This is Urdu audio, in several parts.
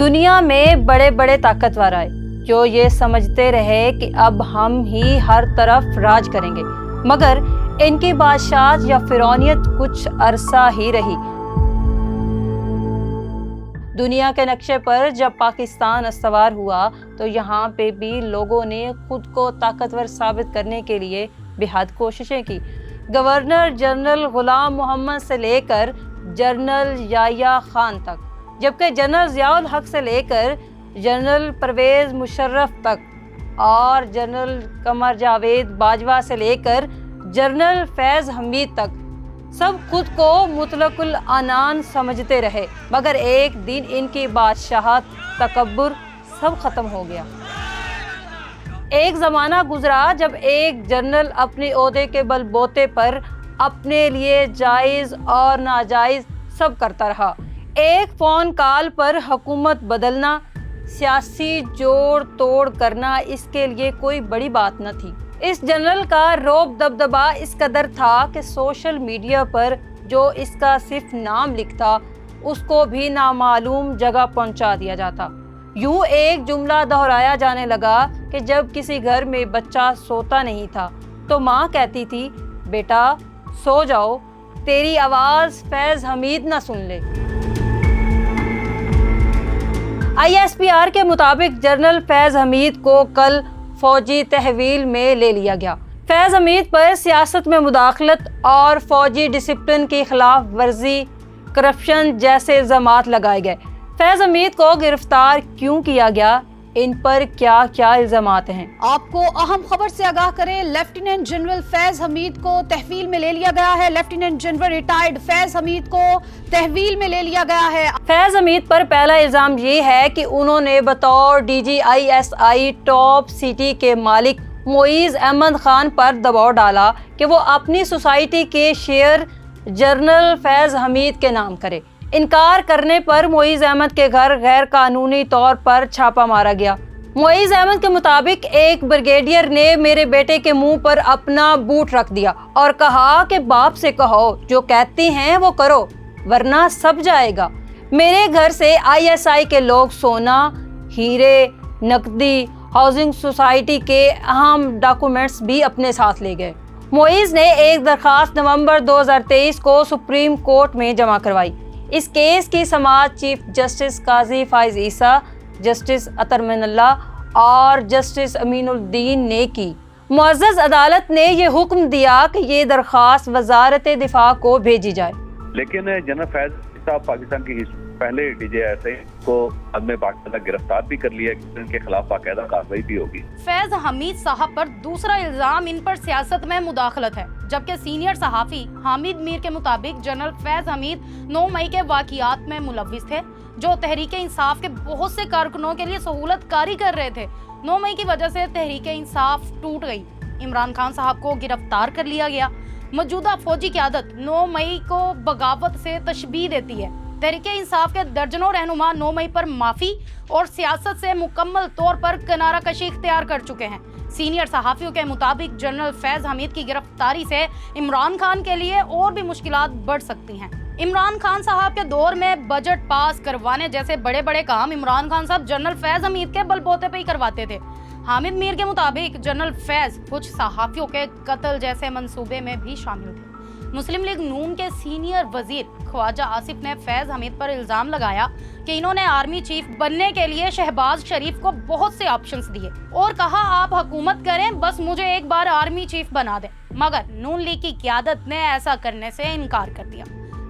دنیا میں بڑے بڑے طاقتور آئے جو یہ سمجھتے رہے کہ اب ہم ہی ہر طرف راج کریں گے، مگر ان کی بادشاہت یا فرعونیت کچھ عرصہ ہی رہی۔ دنیا کے نقشے پر جب پاکستان استوار ہوا تو یہاں پہ بھی لوگوں نے خود کو طاقتور ثابت کرنے کے لیے بے حد کوششیں کی۔ گورنر جنرل غلام محمد سے لے کر جنرل یحییٰ خان تک، جبکہ جنرل ضیاء الحق سے لے کر جنرل پرویز مشرف تک، اور جنرل قمر جاوید باجوہ سے لے کر جنرل فیض حمید تک، سب خود کو مطلق العنان سمجھتے رہے، مگر ایک دن ان کی بادشاہت، تکبر سب ختم ہو گیا۔ ایک زمانہ گزرا جب ایک جنرل اپنے عہدے کے بل بوتے پر اپنے لیے جائز اور ناجائز سب کرتا رہا۔ ایک فون کال پر حکومت بدلنا، سیاسی جوڑ توڑ کرنا اس کے لیے کوئی بڑی بات نہ تھی۔ اس جنرل کا رعب دبدبا اس قدر تھا کہ سوشل میڈیا پر جو اس کا صرف نام لکھتا اس کو بھی نامعلوم جگہ پہنچا دیا جاتا۔ یوں ایک جملہ دہرایا جانے لگا کہ جب کسی گھر میں بچہ سوتا نہیں تھا تو ماں کہتی تھی، بیٹا سو جاؤ، تیری آواز فیض حمید نہ سن لے۔ ISPR کے مطابق جنرل فیض حمید کو کل فوجی تحویل میں لے لیا گیا۔ فیض حمید پر سیاست میں مداخلت اور فوجی ڈسپلن کی خلاف ورزی، کرپشن جیسے الزامات لگائے گئے۔ فیض حمید کو گرفتار کیوں کیا گیا؟ ان پر کیا کیا الزامات ہیں؟ آپ کو اہم خبر سے آگاہ کریں، لیفٹیننٹ جنرل فیض حمید کو تحویل میں لے لیا گیا ہے۔ لیفٹیننٹ جنرل ریٹائرڈ فیض حمید کو تحویل میں لے لیا گیا ہے۔ فیض حمید پر پہلا الزام یہ ہے کہ انہوں نے بطور DGISI ٹاپ سٹی کے مالک معیز احمد خان پر دباؤ ڈالا کہ وہ اپنی سوسائٹی کے شیئر جنرل فیض حمید کے نام کرے۔ انکار کرنے پر معیز احمد کے گھر غیر قانونی طور پر چھاپا مارا گیا۔ معیز احمد کے مطابق ایک بریگیڈیئر نے میرے بیٹے کے منہ پر اپنا بوٹ رکھ دیا اور کہا کہ باپ سے کہو جو کہتے ہیں وہ کرو ورنہ سب جائے گا۔ میرے گھر سے ISI کے لوگ سونا، ہیرے، نقدی، ہاؤسنگ سوسائٹی کے اہم ڈاکومنٹس بھی اپنے ساتھ لے گئے۔ معیز نے ایک درخواست نومبر 2023 کو سپریم کورٹ میں جمع کروائی۔ اس کیس کی سماعت چیف جسٹس قاضی فائز عیسیٰ، جسٹس اطہر من اللہ اور جسٹس امین الدین نے کی۔ معزز عدالت نے یہ حکم دیا کہ یہ درخواست وزارت دفاع کو بھیجی جائے۔ لیکن جنرل فیض صاحب پاکستان کی پہلے DGISI کو عدم باقاعدہ گرفتار بھی کر لیا، ان کے خلاف باقاعدہ کارروائی بھی ہوگی۔ فیض حمید صاحب پر دوسرا الزام ان پر سیاست میں مداخلت ہے، جبکہ سینئر صحافی حامد میر کے مطابق جنرل فیض حمید 9 مئی کے واقعات میں ملوث تھے جو تحریک انصاف کے بہت سے کارکنوں کے لیے سہولت کاری کر رہے تھے۔ 9 مئی کی وجہ سے تحریک انصاف ٹوٹ گئی۔ عمران خان صاحب کو گرفتار کر لیا گیا۔ موجودہ فوجی قیادت 9 مئی کو بغاوت سے تشبیہ دیتی ہے۔ تحریک انصاف کے درجنوں رہنما 9 مئی پر معافی اور سیاست سے مکمل طور پر کنارہ کشی اختیار کر چکے ہیں۔ سینئر صحافیوں کے مطابق جنرل فیض حمید کی گرفتاری سے عمران خان کے لیے اور بھی مشکلات بڑھ سکتی ہیں۔ عمران خان صاحب کے دور میں بجٹ پاس کروانے جیسے بڑے بڑے کام عمران خان صاحب جنرل فیض حمید کے بل بوتے پہ ہی کرواتے تھے۔ حامد میر کے مطابق جنرل فیض کچھ صحافیوں کے قتل جیسے منصوبے میں بھی شامل تھے۔ مسلم لیگ نون کے سینئر وزیر خواجہ آصف نے فیض حمید پر الزام لگایا کہ انہوں نے آرمی چیف بننے کے لیے شہباز شریف کو بہت سے آپشنز دیے اور کہا آپ حکومت کریں بس مجھے ایک بار آرمی چیف بنا دیں، مگر نون لیگ کی قیادت نے ایسا کرنے سے انکار کر دیا۔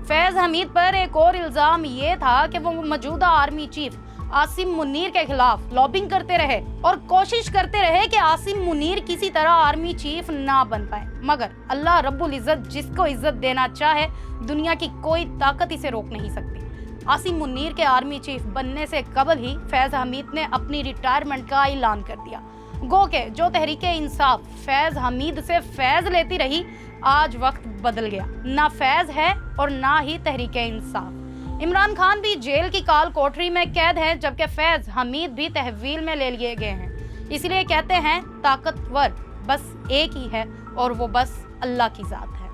فیض حمید پر ایک اور الزام یہ تھا کہ وہ موجودہ آرمی چیف عاصم منیر کے خلاف لابنگ کرتے رہے اور کوشش کرتے رہے کہ عاصم منیر کسی طرح آرمی چیف نہ بن پائے، مگر اللہ رب العزت جس کو عزت دینا چاہے دنیا کی کوئی طاقت اسے روک نہیں سکتی۔ عاصم منیر کے آرمی چیف بننے سے قبل ہی فیض حمید نے اپنی ریٹائرمنٹ کا اعلان کر دیا۔ گو کہ جو تحریک انصاف فیض حمید سے فیض لیتی رہی، آج وقت بدل گیا، نہ فیض ہے اور نہ ہی تحریک انصاف۔ عمران خان بھی جیل کی کال کوٹری میں قید ہے، جبکہ فیض حمید بھی تحویل میں لے لیے گئے ہیں۔ اس لیے کہتے ہیں طاقتور بس ایک ہی ہے اور وہ بس اللہ کی ذات ہے۔